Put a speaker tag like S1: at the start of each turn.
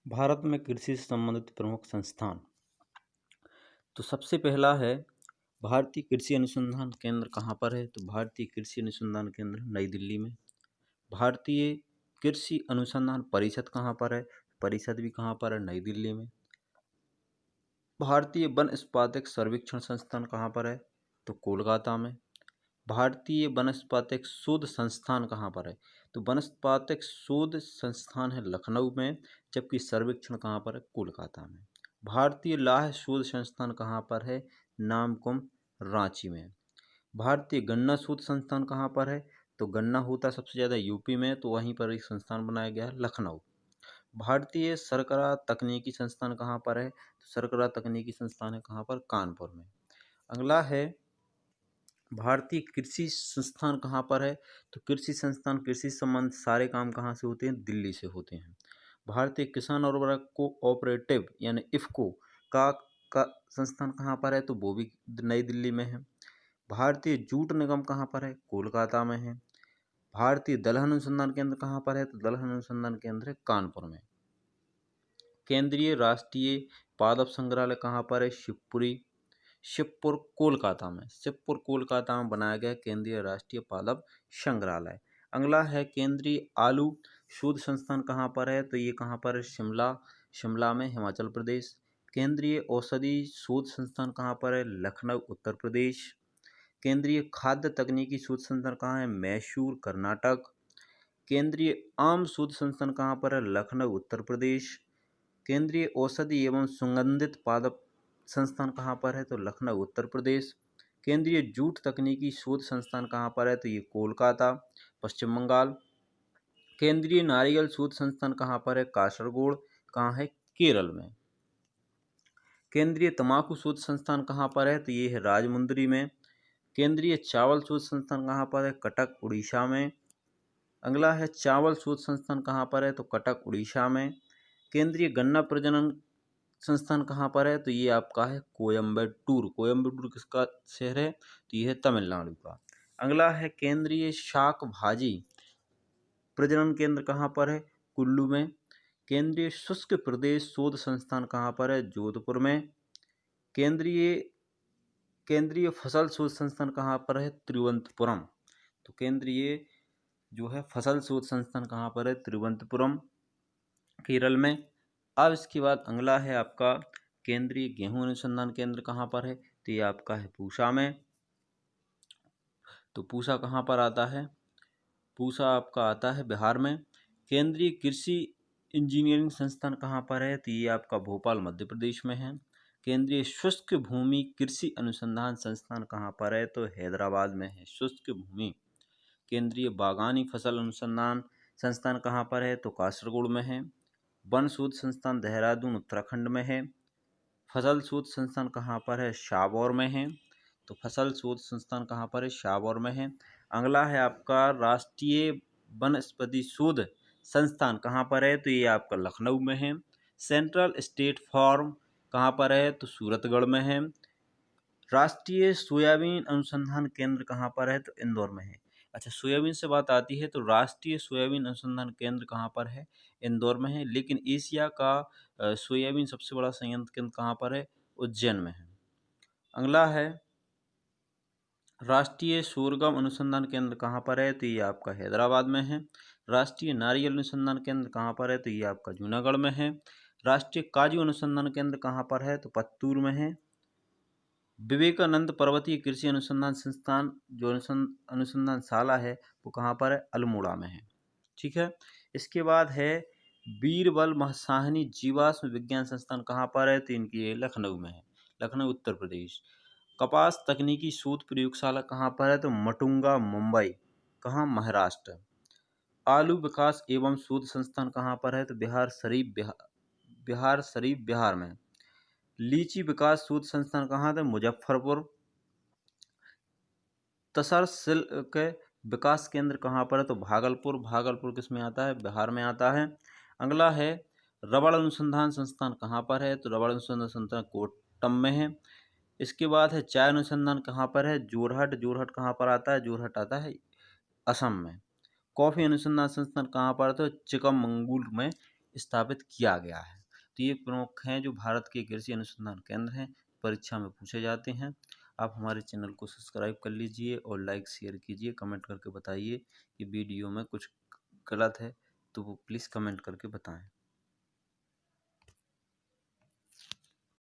S1: भारत में कृषि से संबंधित प्रमुख संस्थान। तो सबसे पहला है भारतीय कृषि अनुसंधान केंद्र। कहाँ पर है? तो भारतीय कृषि अनुसंधान केंद्र नई दिल्ली में। भारतीय कृषि अनुसंधान परिषद कहाँ पर है? परिषद भी कहाँ पर है? नई दिल्ली में। भारतीय वनस्पतिक सर्वेक्षण संस्थान कहाँ पर है? तो कोलकाता में। भारतीय वनस्पतिक शोध संस्थान कहाँ पर है? तो वनस्पतिक शोध संस्थान है लखनऊ में, जबकि सर्वेक्षण कहाँ पर है? कोलकाता में। भारतीय लाह शोध संस्थान कहाँ पर है? नामकुम, रांची में। भारतीय गन्ना शोध संस्थान कहाँ पर है? तो गन्ना होता सबसे ज़्यादा यूपी में, तो वहीं पर एक संस्थान बनाया गया है, लखनऊ। भारतीय शर्करा तकनीकी संस्थान कहाँ पर है? तो शर्करा तकनीकी संस्थान है कहाँ पर? कानपुर में। अगला है भारतीय कृषि संस्थान कहाँ पर है? तो कृषि संस्थान, कृषि संबंध सारे काम कहाँ से होते हैं? दिल्ली से होते हैं। भारतीय किसान उर्वरक कोऑपरेटिव यानी इफ्को का संस्थान कहाँ पर है? तो वो भी नई दिल्ली में है। भारतीय जूट निगम कहाँ पर है? कोलकाता में है। भारतीय दलहन अनुसंधान केंद्र कहाँ पर है? तो दलहन अनुसंधान केंद्र है कानपुर में। केंद्रीय राष्ट्रीय पादप संग्रहालय कहाँ पर है? शिवपुर कोलकाता में। शिवपुर कोलकाता में बनाया गया केंद्रीय राष्ट्रीय पादप संग्रहालय। अगला है केंद्रीय आलू शोध संस्थान कहाँ पर है? तो ये कहाँ पर है? शिमला में, हिमाचल प्रदेश। केंद्रीय औषधि शोध संस्थान कहाँ पर है? लखनऊ, उत्तर प्रदेश। केंद्रीय खाद्य तकनीकी शोध संस्थान कहाँ है? मैसूर, कर्नाटक। केंद्रीय आम शोध संस्थान कहाँ पर है? लखनऊ, उत्तर प्रदेश। केंद्रीय औषधि एवं सुगंधित पादप संस्थान कहाँ पर है? तो लखनऊ, उत्तर प्रदेश। केंद्रीय जूट तकनीकी शोध संस्थान कहाँ पर है? तो ये कोलकाता, पश्चिम बंगाल। केंद्रीय नारियल शोध संस्थान कहाँ पर है? कासरगोड, कहाँ है? केरल में। केंद्रीय तंबाकू शोध संस्थान कहाँ पर है? तो ये है राजमुंदरी में। केंद्रीय चावल शोध संस्थान कहाँ पर है? कटक, उड़ीसा में। अगला है चावल शोध संस्थान कहाँ पर है? तो कटक, उड़ीसा में। केंद्रीय गन्ना प्रजनन संस्थान कहाँ पर है? तो ये आपका है कोयम्बटूर किसका शहर है? तो ये है तमिलनाडु का। अगला है केंद्रीय शाक भाजी प्रजनन केंद्र कहाँ पर है? कुल्लू में। केंद्रीय शुष्क प्रदेश शोध संस्थान कहाँ पर है? जोधपुर में। केंद्रीय फसल शोध संस्थान कहाँ पर है? तिरुवनंतपुरम। तो केंद्रीय जो है फसल शोध संस्थान कहाँ पर है? तिरुवनंतपुरम, केरल में। अब इसके बाद अगला है आपका केंद्रीय गेहूं अनुसंधान केंद्र कहाँ पर है? तो ये आपका है पूसा में। तो पूसा कहाँ पर आता है? पूसा आपका आता है बिहार में। केंद्रीय कृषि इंजीनियरिंग संस्थान कहाँ पर है? तो ये आपका भोपाल, मध्य प्रदेश में है। केंद्रीय शुष्क भूमि कृषि अनुसंधान संस्थान कहाँ पर है? तो हैदराबाद में है, शुष्क भूमि। केंद्रीय बागानी फसल अनुसंधान संस्थान कहाँ पर है? तो कासरगोड में है। वन शोध संस्थान देहरादून, उत्तराखंड में है। फसल शोध संस्थान कहाँ पर है? शाहौर में है। तो फसल शोध संस्थान कहाँ पर है? शाहौर में है। अगला है आपका राष्ट्रीय वनस्पति शोध संस्थान कहाँ पर है? तो ये आपका लखनऊ में है। सेंट्रल स्टेट फार्म कहाँ पर है? तो सूरतगढ़ में है। राष्ट्रीय सोयाबीन अनुसंधान केंद्र कहाँ पर है? तो इंदौर में है। अच्छा, सोयाबीन से बात आती है तो राष्ट्रीय सोयाबीन अनुसंधान केंद्र कहाँ पर है? इंदौर में है। लेकिन एशिया का सोयाबीन सबसे बड़ा संयंत्र केंद्र कहाँ पर है? उज्जैन में है। अगला है राष्ट्रीय सोरगम अनुसंधान केंद्र कहाँ पर है? तो ये आपका हैदराबाद में है। राष्ट्रीय नारियल अनुसंधान केंद्र कहाँ पर है? तो ये आपका जूनागढ़ में है। राष्ट्रीय काजू अनुसंधान केंद्र कहाँ पर है? तो पत्तूर में है। विवेकानंद पर्वतीय कृषि अनुसंधान संस्थान जो अनुसंधानशाला है वो कहाँ पर है? अल्मोड़ा में है। ठीक है। इसके बाद है बीरबल साहनी जीवाश्म विज्ञान संस्थान कहाँ पर है? तो इनकी लखनऊ में है, लखनऊ, उत्तर प्रदेश। कपास तकनीकी शोध प्रयोगशाला कहाँ पर है? तो मटुंगा, मुंबई, कहाँ? महाराष्ट्र। आलू विकास एवं शोध संस्थान कहाँ पर है? तो बिहार शरीफ, बिहार में। लीची विकास शोध संस्थान कहाँ था? मुजफ्फरपुर। तसर सिल्क विकास केंद्र कहाँ पर है? तो भागलपुर किस में आता है? बिहार में आता है। अगला है रबड़ अनुसंधान संस्थान कहाँ पर है? तो रबड़ अनुसंधान संस्थान कोट्टम में है। इसके बाद है चाय अनुसंधान कहाँ पर है? जोरहट कहाँ पर आता है? जोरहट आता है असम में। कॉफी अनुसंधान संस्थान कहाँ पर है? तो चिकमंगलूर में स्थापित किया गया है। तो ये प्रमुख हैं जो भारत के कृषि अनुसंधान केंद्र हैं, परीक्षा में पूछे जाते हैं। आप हमारे चैनल को सब्सक्राइब कर लीजिए और लाइक शेयर कीजिए, कमेंट करके बताइए कि वीडियो में कुछ गलत है तो वो प्लीज़ कमेंट करके बताएं।